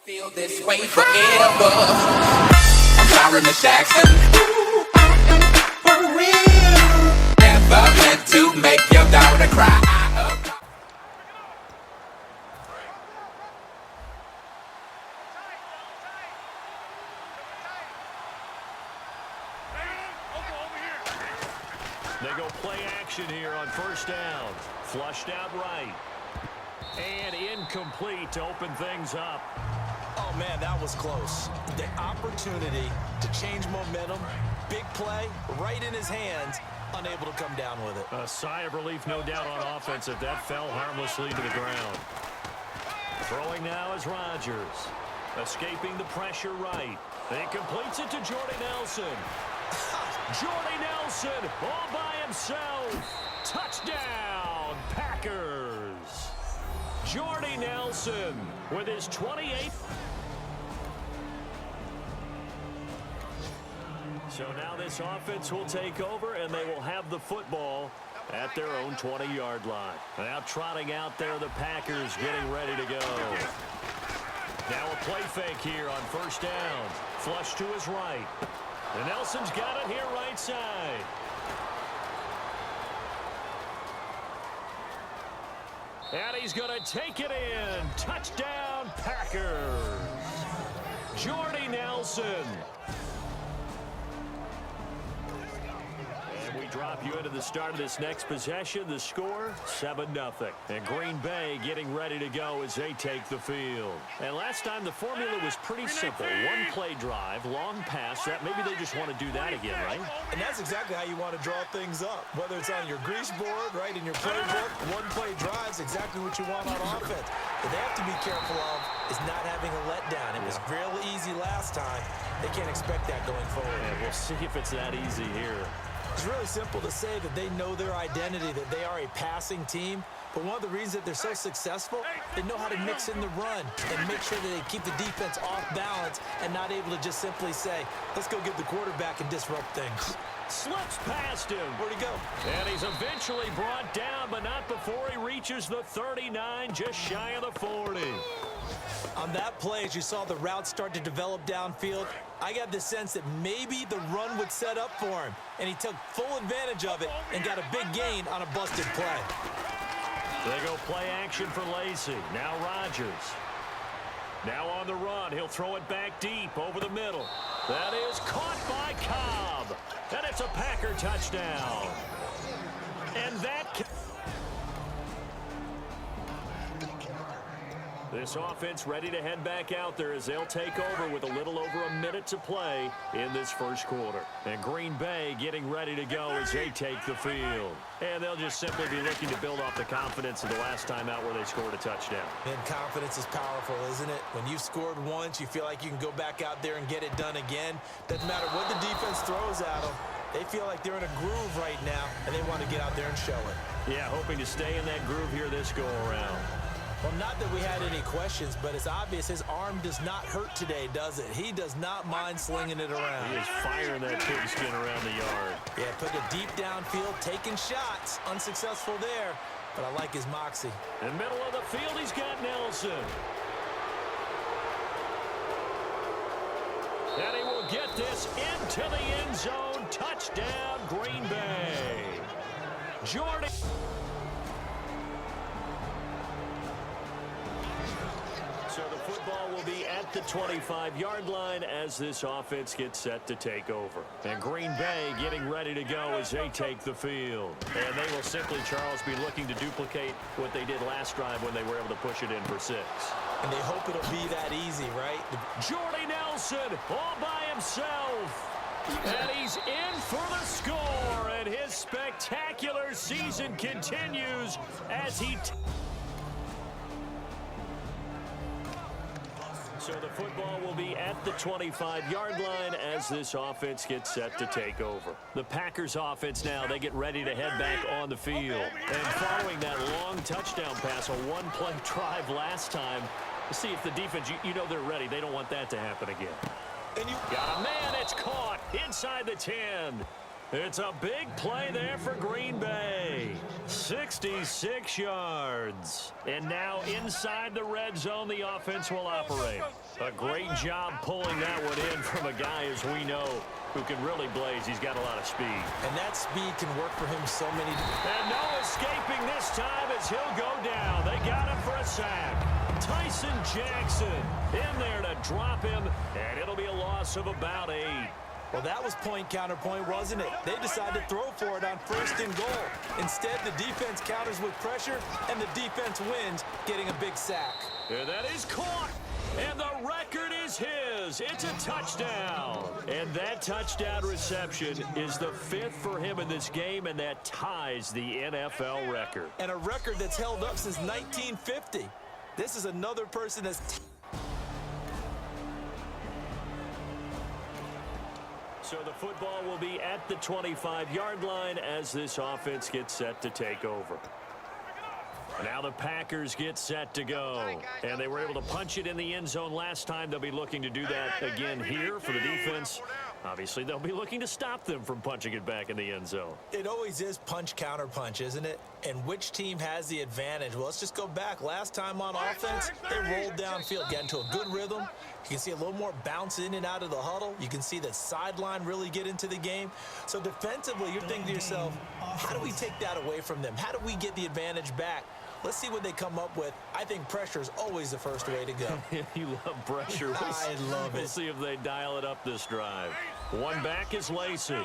Feel this way forever. I'm Byron the Jackson. Ooh, I am for real. Never meant to make your daughter cry. They go play action here on first down. Flushed out right. And incomplete to open things up. Oh, man, that was close. The opportunity to change momentum, big play, right in his hands, unable to come down with it. A sigh of relief, no doubt, on offense if that fell harmlessly to the ground. Throwing now is Rodgers. Escaping the pressure right. And completes it to Jordy Nelson. Jordy Nelson all by himself. Touchdown, Packers. Jordy Nelson with his 28th. So now this offense will take over, and they will have the football at their own 20-yard line. Now trotting out there, the Packers getting ready to go. Now a play fake here on first down. Flush to his right. And Nelson's got it here right side. And he's going to take it in. Touchdown, Packers. Jordy Nelson. And we drop you into the start of this next possession. The score, 7-0. And Green Bay getting ready to go as they take the field. And last time the formula was pretty simple. One play drive, long pass. That maybe they just want to do that again, right? And that's exactly how you want to draw things up. Whether it's on your grease board, right, in your playbook, one play drive is exactly what you want on offense. What they have to be careful of is not having a letdown. It was real easy last time. They can't expect that going forward. And we'll see if it's that easy here. It's really simple to say that they know their identity, that they are a passing team. But one of the reasons that they're so successful, they know how to mix in the run and make sure that they keep the defense off balance and not able to just simply say, let's go get the quarterback and disrupt things. Slips past him. Where'd he go? And he's eventually brought down, but not before he reaches the 39, just shy of the 40. On that play, as you saw the route start to develop downfield, I got the sense that maybe the run would set up for him, and he took full advantage of it and got a big gain on a busted play. They go play action for Lacy. Now Rodgers. Now on the run. He'll throw it back deep over the middle. That is caught by Cobb. And it's a Packer touchdown. And that... This offense ready to head back out there as they'll take over with a little over a minute to play in this first quarter. And Green Bay getting ready to go as they take the field. And they'll just simply be looking to build off the confidence of the last time out where they scored a touchdown. And confidence is powerful, isn't it? When you've scored once, you feel like you can go back out there and get it done again. Doesn't matter what the defense throws at them. They feel like they're in a groove right now, and they want to get out there and show it. Yeah, hoping to stay in that groove here this go-around. Well, not that we had any questions, but it's obvious his arm does not hurt today, does it? He does not mind slinging it around. He is firing that pigskin around the yard. Yeah, put it deep downfield, taking shots. Unsuccessful there, but I like his moxie. In the middle of the field, he's got Nelson. And he will get this into the end zone. Touchdown, Green Bay. Jordan. So the football will be at the 25-yard line as this offense gets set to take over. And Green Bay getting ready to go as they take the field. And they will simply, Charles, be looking to duplicate what they did last drive when they were able to push it in for 6. And they hope it'll be that easy, right? Jordy Nelson all by himself. And he's in for the score. And his spectacular season continues as he... So the football will be at the 25-yard line as this offense gets set to take over. The Packers offense now, they get ready to head back on the field. And following that long touchdown pass, a one-play drive last time, let's see if the defense, you know they're ready. They don't want that to happen again. And you got a man, it's caught inside the 10. It's a big play there for Green Bay. 66 yards. And now inside the red zone, the offense will operate. A great job pulling that one in from a guy, as we know, who can really blaze. He's got a lot of speed. And that speed can work for him so many. And no escaping this time as he'll go down. They got him for a sack. Tyson Jackson in there to drop him, and it'll be a loss of about 8. Well, that was point counterpoint, wasn't it? They decided to throw for it on 1st and goal. Instead, the defense counters with pressure, and the defense wins, getting a big sack. And that is caught. And the record is his. It's a touchdown. And that touchdown reception is the 5th for him in this game, and that ties the NFL record. And a record that's held up since 1950. This is another person that's... So the football will be at the 25-yard line as this offense gets set to take over. Now the Packers get set to go. And they were able to punch it in the end zone last time. They'll be looking to do that again here for the defense. Obviously, they'll be looking to stop them from punching it back in the end zone. It always is punch, counter punch, isn't it? And which team has the advantage? Well, let's just go back. Last time on offense, they rolled downfield, got into a good rhythm. You can see a little more bounce in and out of the huddle. You can see the sideline really get into the game. So defensively, you're thinking to yourself, how do we take that away from them? How do we get the advantage back? Let's see what they come up with. I think pressure is always the first way to go. You love pressure. I love it. We'll see if they dial it up this drive. One back is Lacy.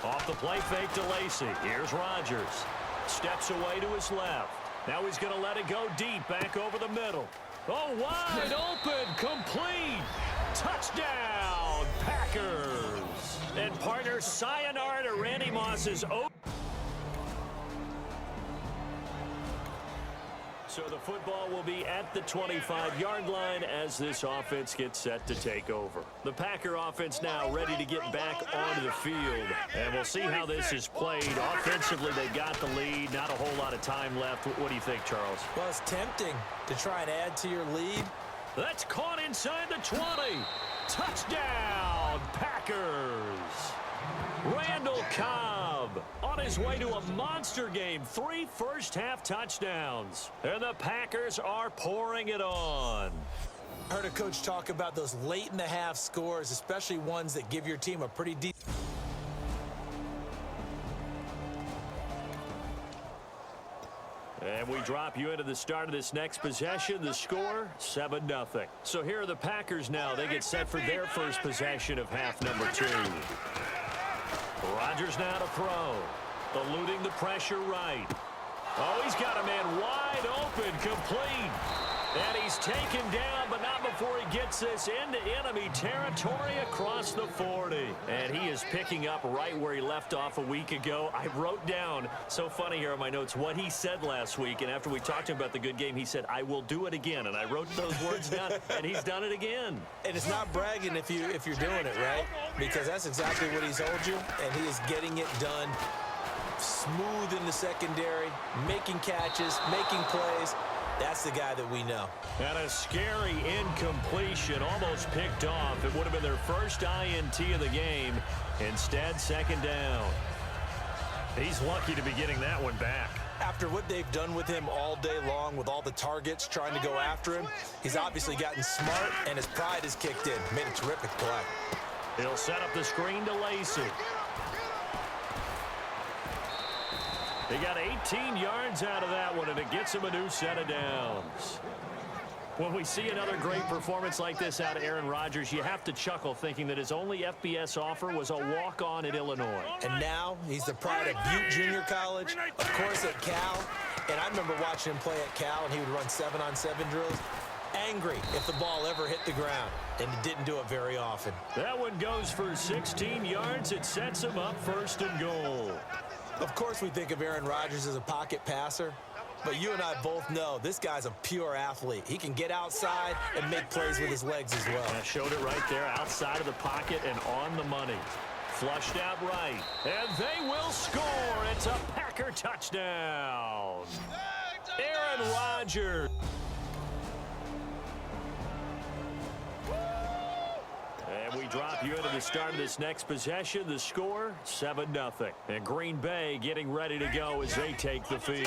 Off the play fake to Lacy. Here's Rodgers. Steps away to his left. Now he's going to let it go deep, back over the middle. Oh, wide open, complete. Touchdown, Packers. And partner, sayonara to Randy Moss's open. So the football will be at the 25-yard line as this offense gets set to take over. The Packer offense now ready to get back onto the field. And we'll see how this is played. Offensively, they got the lead. Not a whole lot of time left. What do you think, Charles? Well, it's tempting to try and add to your lead. That's caught inside the 20. Touchdown, Packers. Randall Cobb on his way to a monster game. 3 first-half touchdowns. And the Packers are pouring it on. I heard a coach talk about those late-in-the-half scores, especially ones that give your team a pretty deep... And we drop you into the start of this next possession. The score, 7-0. So here are the Packers now. They get set for their first possession of half number 2. Rodgers now to throw. Eluding the pressure right. Oh, he's got a man wide open, complete. And he's taken down, but not before he gets this into enemy territory across the 40. And he is picking up right where he left off a week ago. I wrote down, so funny here on my notes, what he said last week. And after we talked to him about the good game, he said, I will do it again. And I wrote those words down, and he's done it again. And it's not bragging if you're doing it, right? Because that's exactly what he's told you, and he is getting it done. Smooth in the secondary, making catches, making plays. That's the guy that we know. And a scary incompletion, almost picked off. It would have been their first INT of the game. Instead, second down. He's lucky to be getting that one back. After what they've done with him all day long, with all the targets trying to go after him, he's obviously gotten smart, and his pride has kicked in. Made a terrific play. He'll set up the screen to Lacy. He got 18 yards out of that one, and it gets him a new set of downs. When we see another great performance like this out of Aaron Rodgers, you have to chuckle thinking that his only FBS offer was a walk-on at Illinois. And now he's the pride of Butte Junior College, of course at Cal. And I remember watching him play at Cal, and he would run 7-on-7 drills. Angry if the ball ever hit the ground, and he didn't do it very often. That one goes for 16 yards. It sets him up 1st and goal. Of course we think of Aaron Rodgers as a pocket passer, but you and I both know this guy's a pure athlete. He can get outside and make plays with his legs as well. I showed it right there, outside of the pocket and on the money. Flushed out right, and they will score. It's a Packer touchdown. Aaron Rodgers. And we drop you into the start of this next possession. The score, 7-0. And Green Bay getting ready to go as they take the field.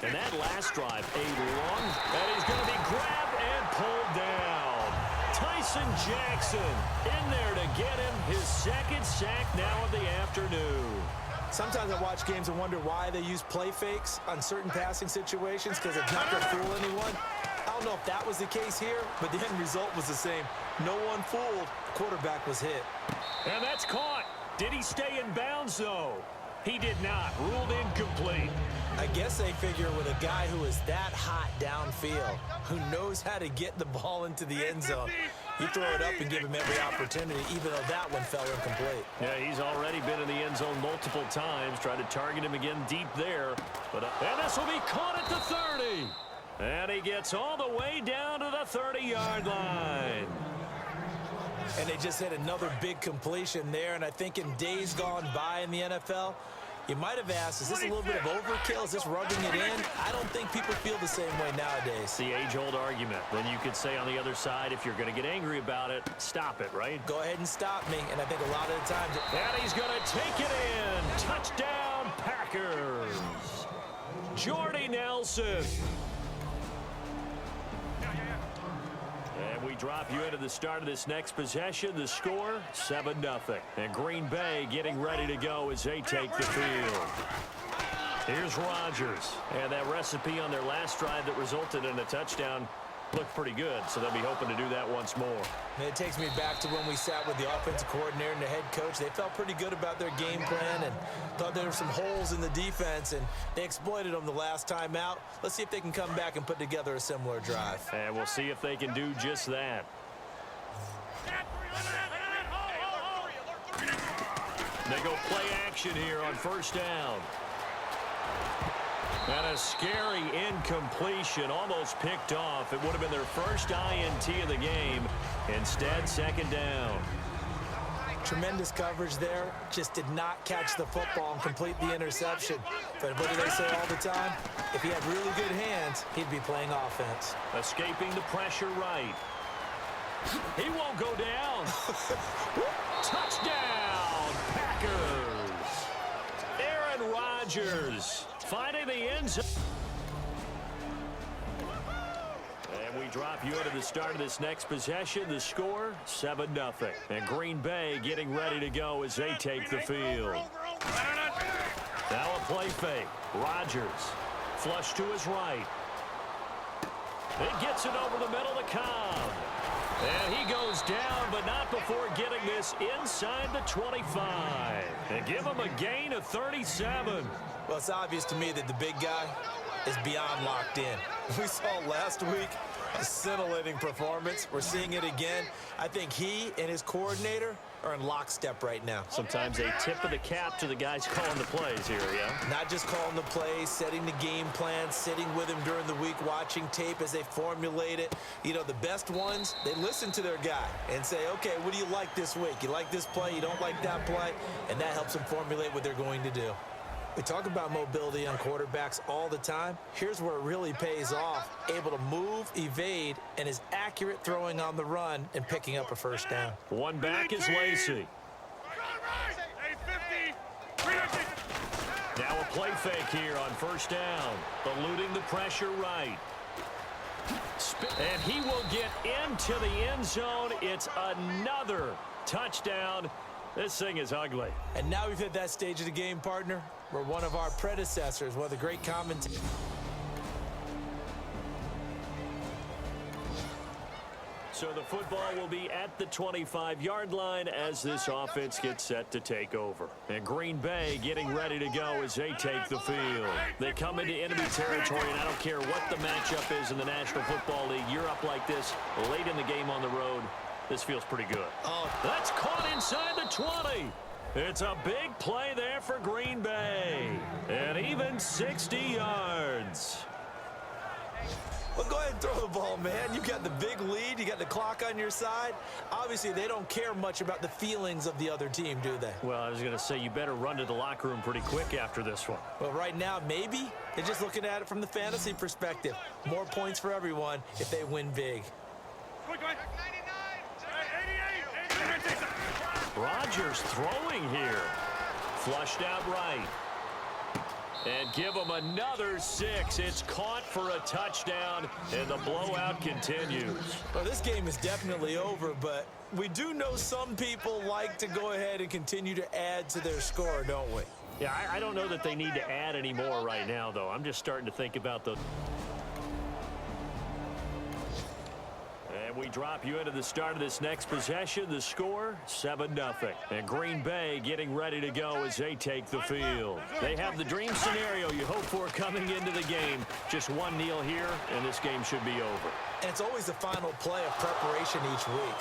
And that last drive, a long, and he's going to be grabbed and pulled down. Tyson Jackson in there to get him his second sack now of the afternoon. Sometimes I watch games and wonder why they use play fakes on certain passing situations because it's not going to fool anyone. I don't know if that was the case here, but the end result was the same. No one fooled. The quarterback was hit. And that's caught. Did he stay in bounds, though? He did not. Ruled incomplete. I guess they figure with a guy who is that hot downfield, who knows how to get the ball into the end zone, you throw it up and give him every opportunity, even though that one fell incomplete. Yeah, he's already been in the end zone multiple times. Tried to target him again deep there. But and this will be caught at the 30. And he gets all the way down to the 30-yard line. And they just had another big completion there. And I think in days gone by in the NFL, you might have asked, is this a little bit of overkill? Is this rubbing it in? I don't think people feel the same way nowadays. The age-old argument. Then you could say on the other side, if you're going to get angry about it, stop it, right? Go ahead and stop me. And I think a lot of the times... And he's going to take it in. Touchdown, Packers. Jordy Nelson. And we drop you into the start of this next possession. The score, 7-0. And Green Bay getting ready to go as they take the field. Here's Rodgers. And that recipe on their last drive that resulted in a touchdown looked pretty good, so they'll be hoping to do that once more. And it takes me back to when we sat with the offensive coordinator and the head coach. They felt pretty good about their game plan and thought there were some holes in the defense, and they exploited them the last time out. Let's see if they can come back and put together a similar drive. And we'll see if they can do just that. They go play action here on first down. And a scary incompletion, almost picked off. It would have been their first INT of the game. Instead, second down. Tremendous coverage there. Just did not catch the football and complete the interception. But what do they say all the time? If he had really good hands, he'd be playing offense. Escaping the pressure right. He won't go down. Touchdown, Packers. Aaron Rodgers finding the end zone. And we drop you into the start of this next possession. The score, 7-0. And Green Bay getting ready to go as they take the field. Now a play fake. Rodgers flush to his right. It gets it over the middle to Cobb. And he goes down, but not before getting this inside the 25. And give him a gain of 37. Well, it's obvious to me that the big guy is beyond locked in. We saw last week a scintillating performance. We're seeing it again. I think he and his coordinator are in lockstep right now. Sometimes a tip of the cap to the guys calling the plays here, yeah? Not just calling the plays, setting the game plan, sitting with him during the week, watching tape as they formulate it. You know, the best ones, they listen to their guy and say, okay, what do you like this week? You like this play? You don't like that play? And that helps them formulate what they're going to do. We talk about mobility on quarterbacks all the time. Here's where it really pays off. Able to move, evade, and is accurate throwing on the run and picking up a first down. One back is Lacey. Now a play fake here on first down. Eluding the pressure right. And he will get into the end zone. It's another touchdown. This thing is ugly. And now we've hit that stage of the game, partner, where one of our predecessors, one of the great commentators. So the football will be at the 25-yard line as this offense gets set to take over. And Green Bay getting ready to go as they take the field. They come into enemy territory, and I don't care what the matchup is in the National Football League. You're up like this late in the game on the road. This feels pretty good. Oh, that's caught inside the 20. It's a big play there for Green Bay. And even 60 yards. well, go ahead and throw the ball, man. You got the big lead. You got the clock on your side. Obviously, they don't care much about the feelings of the other team, do they? Well, I was going to say, you better run to the locker room pretty quick after this one. Well, right now, maybe. They're just looking at it from the fantasy perspective. More points for everyone if they win big. Rogers throwing here. Flushed out right. And give him another 6. It's caught for a touchdown, and the blowout continues. Well, this game is definitely over, but we do know some people like to go ahead and continue to add to their score, don't we? Yeah, I don't know that they need to add any more right now, though. I'm just starting to think about the... And we drop you into the start of this next possession. The score, 7-0. And Green Bay getting ready to go as they take the field. They have the dream scenario you hope for coming into the game. Just one kneel here, and this game should be over. And it's always the final play of preparation each week.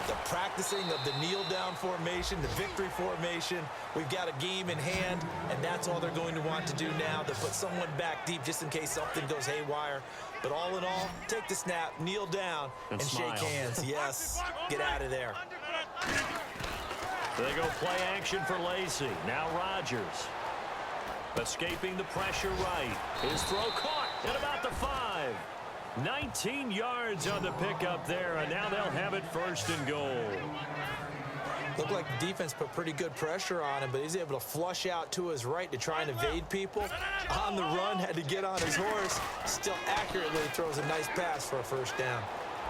The practicing of the kneel-down formation, the victory formation. We've got a game in hand, and that's all they're going to want to do now, to put someone back deep just in case something goes haywire. But all in all, take the snap, kneel down, and smile. shake hands. Yes, get out of there. They go play action for Lacy. Now Rogers. Escaping the pressure right. His throw caught at about the 5. 19 yards on the pickup there, and now they'll have it 1st and goal. Looked like the defense put pretty good pressure on him, but he's able to flush out to his right to try and evade people. On the run, had to get on his horse. Still accurately throws a nice pass for a 1st down.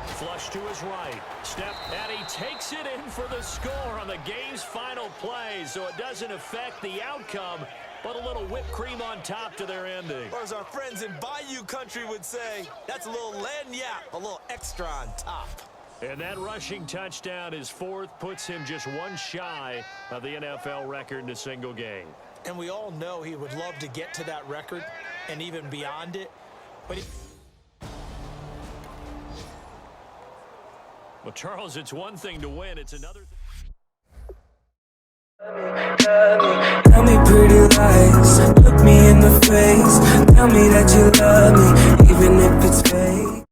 Flush to his right. Step, and he takes it in for the score on the game's final play, so it doesn't affect the outcome, but a little whipped cream on top to their ending. Or as our friends in Bayou Country would say, that's a little lagniappe, a little extra on top. And that rushing touchdown, his 4th, puts him just one shy of the NFL record in a single game. And we all know he would love to get to that record and even beyond it. But Well, Charles, it's one thing to win. It's another thing. Tell me pretty lies, look me in the face. Tell me that you love me, even if it's fake.